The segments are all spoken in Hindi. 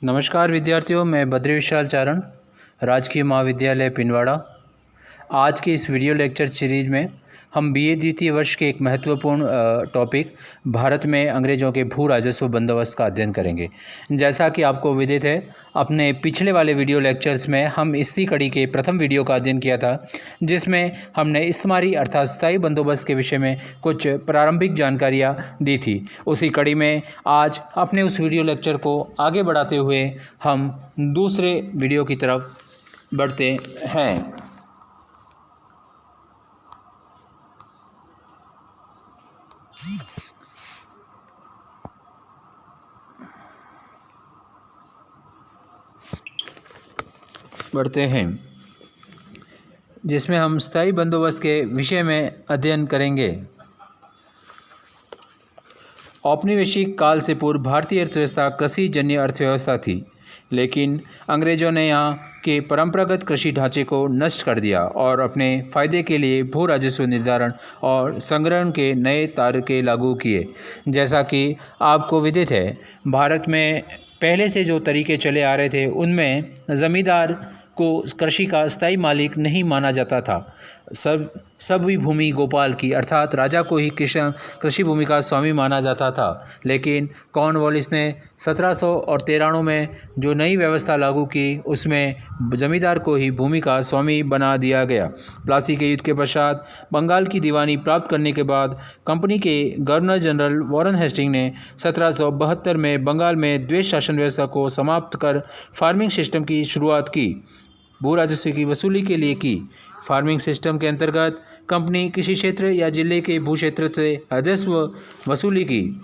नमस्कार विद्यार्थियों, मैं बद्री विशाल चारण, राजकीय महाविद्यालय पिंडवाड़ा। आज के इस वीडियो लेक्चर सीरीज में हम बीए द्वितीय वर्ष के एक महत्वपूर्ण टॉपिक भारत में अंग्रेज़ों के भू राजस्व बंदोबस्त का अध्ययन करेंगे। जैसा कि आपको विदित है, अपने पिछले वाले वीडियो लेक्चर्स में हम इसी कड़ी के प्रथम वीडियो का अध्ययन किया था, जिसमें हमने इस्तेमारी अर्थात स्थायी बंदोबस्त के विषय में कुछ प्रारंभिक जानकारियाँ दी थी। उसी कड़ी में आज अपने उस वीडियो लेक्चर को आगे बढ़ाते हुए हम दूसरे वीडियो की तरफ बढ़ते हैं। जिसमें हम स्थायी बंदोबस्त के विषय में अध्ययन करेंगे। औपनिवेशिक काल से पूर्व भारतीय अर्थव्यवस्था कृषि जन्य अर्थव्यवस्था थी, लेकिन अंग्रेज़ों ने यहाँ के परंपरागत कृषि ढांचे को नष्ट कर दिया और अपने फायदे के लिए भू राजस्व निर्धारण और संग्रहण के नए तरीके लागू किए। जैसा कि आपको विदित है, भारत में पहले से जो तरीके चले आ रहे थे, उनमें ज़मींदार को कृषि का स्थायी मालिक नहीं माना जाता था। सभी भूमि गोपाल की अर्थात राजा को ही कृषि भूमि का स्वामी माना जाता था। लेकिन कॉर्नवालिस ने 1793 में जो नई व्यवस्था लागू की, उसमें जमींदार को ही भूमि का स्वामी बना दिया गया। प्लासी के युद्ध के पश्चात बंगाल की दीवानी प्राप्त करने के बाद कंपनी के गवर्नर जनरल वॉरेन हेस्टिंग ने 1772 में बंगाल में द्वैध शासन व्यवस्था को समाप्त कर फार्मिंग सिस्टम की शुरुआत की। भू राजस्व की वसूली के लिए की। फार्मिंग सिस्टम के अंतर्गत कंपनी किसी क्षेत्र या जिले के भू क्षेत्र से राजस्व वसूली की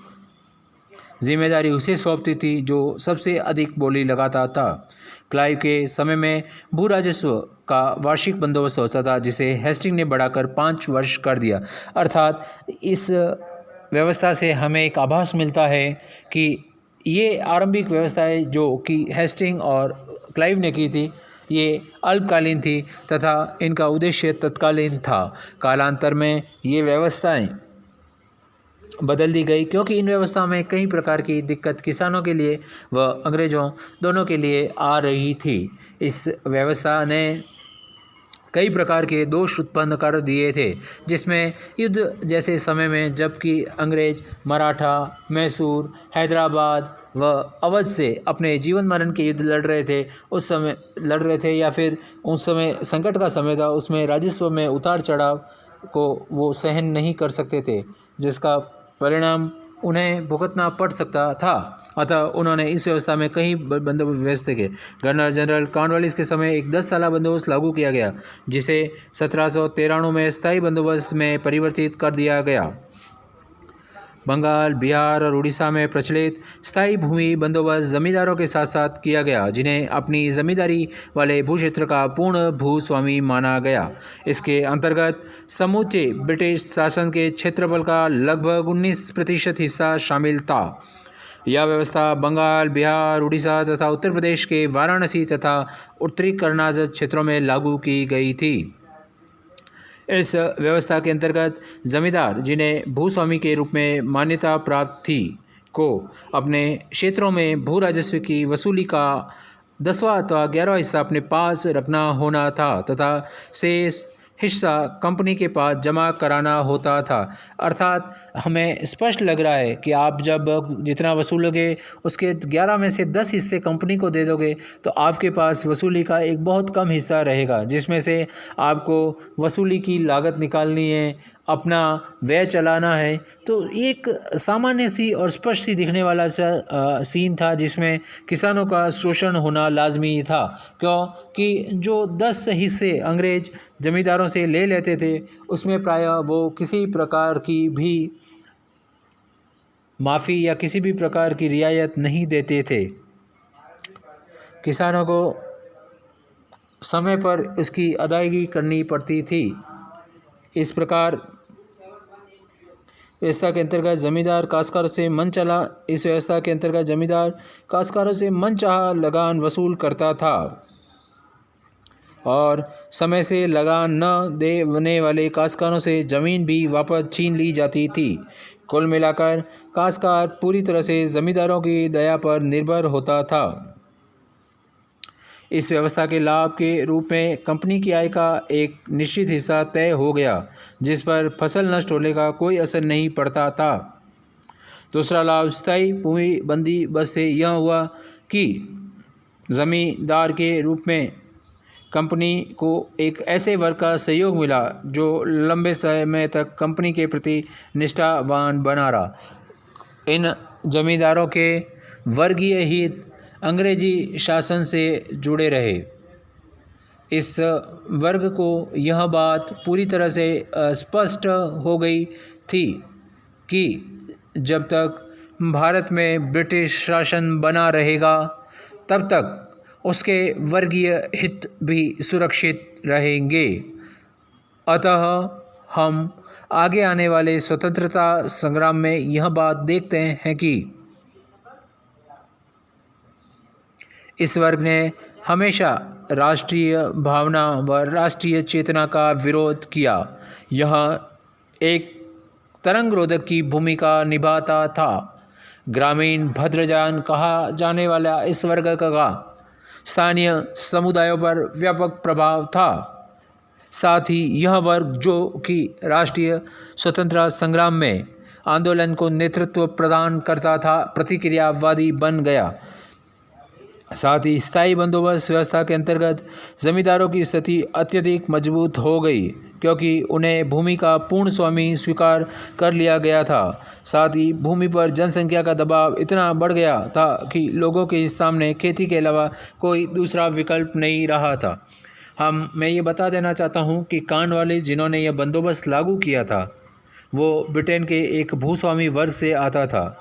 जिम्मेदारी उसे सौंपती थी जो सबसे अधिक बोली लगाता था। क्लाइव के समय में भू राजस्व का वार्षिक बंदोबस्त होता था, जिसे हेस्टिंग ने बढ़ाकर 5 वर्ष कर दिया। अर्थात इस व्यवस्था से हमें एक आभास मिलता है कि ये आरंभिक व्यवस्थाएं जो कि हेस्टिंग और क्लाइव ने की थी, ये अल्पकालीन थी तथा इनका उद्देश्य तत्कालीन था। कालांतर में ये व्यवस्थाएं बदल दी गई, क्योंकि इन व्यवस्था में कई प्रकार की दिक्कत किसानों के लिए व अंग्रेज़ों दोनों के लिए आ रही थी। इस व्यवस्था ने कई प्रकार के दोष उत्पन्न कर दिए थे, जिसमें युद्ध जैसे समय में जबकि अंग्रेज मराठा, मैसूर, हैदराबाद व अवध से अपने जीवन मरण के युद्ध लड़ रहे थे या फिर उस समय संकट का समय था, उसमें राजस्व में उतार चढ़ाव को वो सहन नहीं कर सकते थे, जिसका परिणाम उन्हें भुगतना पड़ सकता था। अतः उन्होंने इस व्यवस्था में कई बंदोबस्त व्यवस्था के गवर्नर जनरल कॉर्नवालिस के समय एक 10 साला बंदोबस्त लागू किया गया, जिसे 1793 में स्थायी बंदोबस्त में परिवर्तित कर दिया गया। बंगाल, बिहार और उड़ीसा में प्रचलित स्थायी भूमि बंदोबस्त जमींदारों के साथ साथ किया गया, जिन्हें अपनी जमींदारी वाले भू क्षेत्र का पूर्ण भूस्वामी माना गया। इसके अंतर्गत समूचे ब्रिटिश शासन के क्षेत्रफल का लगभग 19% हिस्सा शामिल था। यह व्यवस्था बंगाल, बिहार, उड़ीसा तथा उत्तर प्रदेश के वाराणसी तथा उत्तरी कर्नाटक क्षेत्रों में लागू की गई थी। इस व्यवस्था के अंतर्गत जमींदार, जिन्हें भूस्वामी के रूप में मान्यता प्राप्त थी, को अपने क्षेत्रों में भू राजस्व की वसूली का 10वां अथवा 11वां हिस्सा अपने पास रखना होना था तथा शेष हिस्सा कंपनी के पास जमा कराना होता था। अर्थात हमें स्पष्ट लग रहा है कि आप जब जितना वसूलोगे उसके 11 में से 10 हिस्से कंपनी को दे दोगे, तो आपके पास वसूली का एक बहुत कम हिस्सा रहेगा, जिसमें से आपको वसूली की लागत निकालनी है, अपना व्यय चलाना है। तो एक सामान्य सी और स्पष्ट सी दिखने वाला सीन था, जिसमें किसानों का शोषण होना लाजमी था, क्योंकि जो 10 हिस्से अंग्रेज जमींदारों से ले लेते थे, उसमें प्रायः वो किसी प्रकार की भी माफ़ी या किसी भी प्रकार की रियायत नहीं देते थे। किसानों को समय पर उसकी अदायगी करनी पड़ती थी। इस प्रकार व्यवस्था के अंतर्गत जमींदार काश्तकारों से मनचाहा लगान वसूल करता था और समय से लगान न देने वाले काश्तकारों से ज़मीन भी वापस छीन ली जाती थी। कुल मिलाकर काश्तकार पूरी तरह से ज़मींदारों की दया पर निर्भर होता था। इस व्यवस्था के लाभ के रूप में कंपनी की आय का एक निश्चित हिस्सा तय हो गया, जिस पर फसल नष्ट होने का कोई असर नहीं पड़ता था। दूसरा लाभ स्थायी भूमि बंदोबस्त से यह हुआ कि ज़मींदार के रूप में कंपनी को एक ऐसे वर्ग का सहयोग मिला जो लंबे समय तक कंपनी के प्रति निष्ठावान बना रहा। इन जमींदारों के वर्गीय हित अंग्रेजी शासन से जुड़े रहे। इस वर्ग को यह बात पूरी तरह से स्पष्ट हो गई थी कि जब तक भारत में ब्रिटिश शासन बना रहेगा तब तक उसके वर्गीय हित भी सुरक्षित रहेंगे। अतः हम आगे आने वाले स्वतंत्रता संग्राम में यह बात देखते हैं कि इस वर्ग ने हमेशा राष्ट्रीय भावना व राष्ट्रीय चेतना का विरोध किया। यह एक तरंगरोधक की भूमिका निभाता था। ग्रामीण भद्रजान कहा जाने वाला इस वर्ग का स्थानीय समुदायों पर व्यापक प्रभाव था। साथ ही यह वर्ग जो कि राष्ट्रीय स्वतंत्रता संग्राम में आंदोलन को नेतृत्व प्रदान करता था, प्रतिक्रियावादी बन गया। साथ ही स्थायी बंदोबस्त व्यवस्था के अंतर्गत जमींदारों की स्थिति अत्यधिक मजबूत हो गई, क्योंकि उन्हें भूमि का पूर्ण स्वामी स्वीकार कर लिया गया था। साथ ही भूमि पर जनसंख्या का दबाव इतना बढ़ गया था कि लोगों के सामने खेती के अलावा कोई दूसरा विकल्प नहीं रहा था। मैं ये बता देना चाहता हूँ कि कॉर्नवालिस जिन्होंने यह बंदोबस्त लागू किया था, वो ब्रिटेन के एक भूस्वामी वर्ग से आता था।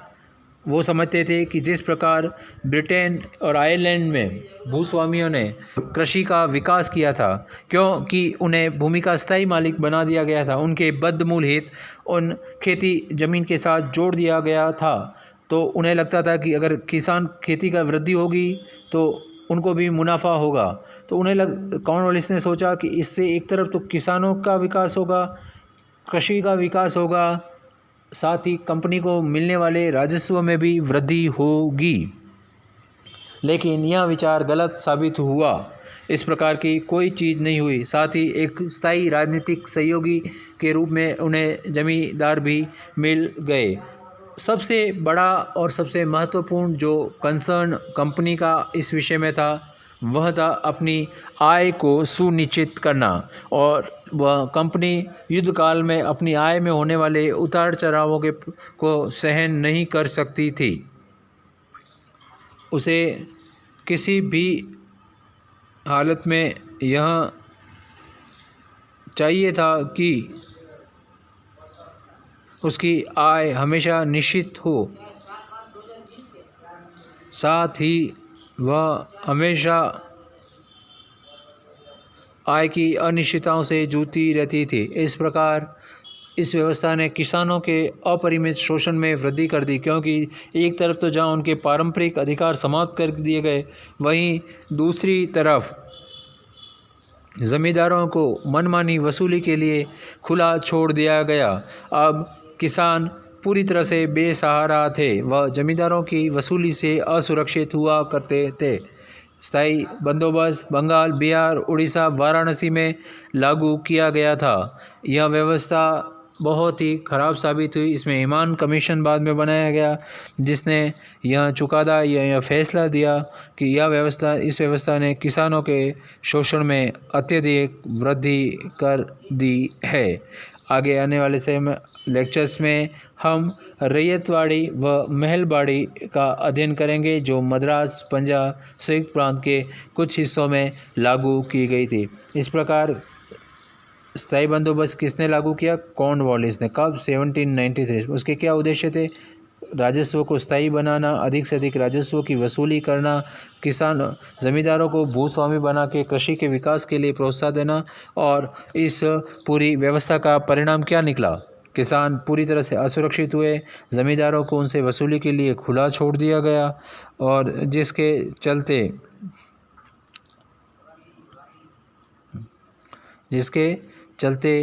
वो समझते थे कि जिस प्रकार ब्रिटेन और आयरलैंड में भूस्वामियों ने कृषि का विकास किया था, क्योंकि उन्हें भूमि का स्थायी मालिक बना दिया गया था, उनके बदमूल हित उन खेती ज़मीन के साथ जोड़ दिया गया था, तो उन्हें लगता था कि अगर किसान खेती का वृद्धि होगी तो उनको भी मुनाफा होगा। तो कॉर्नवालिस ने सोचा कि इससे एक तरफ तो किसानों का विकास होगा, कृषि का विकास होगा, साथ ही कंपनी को मिलने वाले राजस्व में भी वृद्धि होगी। लेकिन यह विचार गलत साबित हुआ। इस प्रकार की कोई चीज़ नहीं हुई। साथ ही एक स्थायी राजनीतिक सहयोगी के रूप में उन्हें जमींदार भी मिल गए। सबसे बड़ा और सबसे महत्वपूर्ण जो कंसर्न कंपनी का इस विषय में था, वह था अपनी आय को सुनिश्चित करना, और वह कंपनी युद्ध काल में अपनी आय में होने वाले उतार चढ़ावों को सहन नहीं कर सकती थी। उसे किसी भी हालत में यह चाहिए था कि उसकी आय हमेशा निश्चित हो। साथ ही वह हमेशा आय की अनिश्चितताओं से जूझती रहती थी। इस प्रकार इस व्यवस्था ने किसानों के अपरिमित शोषण में वृद्धि कर दी, क्योंकि एक तरफ तो जहाँ उनके पारंपरिक अधिकार समाप्त कर दिए गए, वहीं दूसरी तरफ ज़मींदारों को मनमानी वसूली के लिए खुला छोड़ दिया गया। अब किसान पूरी तरह से बेसहारा थे, वह जमींदारों की वसूली से असुरक्षित हुआ करते थे। स्थायी बंदोबस्त बंगाल, बिहार, उड़ीसा, वाराणसी में लागू किया गया था। यह व्यवस्था बहुत ही ख़राब साबित हुई। इसमें इमाम कमीशन बाद में बनाया गया, जिसने यह चुकादा यह फैसला दिया कि इस व्यवस्था ने किसानों के शोषण में अत्यधिक वृद्धि कर दी है। आगे आने वाले लेक्चर्स में हम रैयतवाड़ी व महलबाड़ी का अध्ययन करेंगे, जो मद्रास पंजाब संयुक्त प्रांत के कुछ हिस्सों में लागू की गई थी। इस प्रकार स्थायी बंदोबस्त किसने लागू किया? कॉर्नवालिस ने। कब? 1793। उसके क्या उद्देश्य थे? राजस्व को स्थायी बनाना, अधिक से अधिक राजस्व की वसूली करना, ज़मींदारों को भूस्वामी बना के कृषि के विकास के लिए प्रोत्साहन देना। और इस पूरी व्यवस्था का परिणाम क्या निकला? किसान पूरी तरह से असुरक्षित हुए, ज़मींदारों को उनसे वसूली के लिए खुला छोड़ दिया गया, और जिसके चलते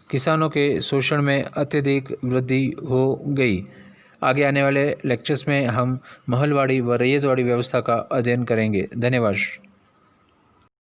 किसानों के शोषण में अत्यधिक वृद्धि हो गई। आगे आने वाले लेक्चर्स में हम महलवाड़ी व रैयतवाड़ी व्यवस्था का अध्ययन करेंगे। धन्यवाद।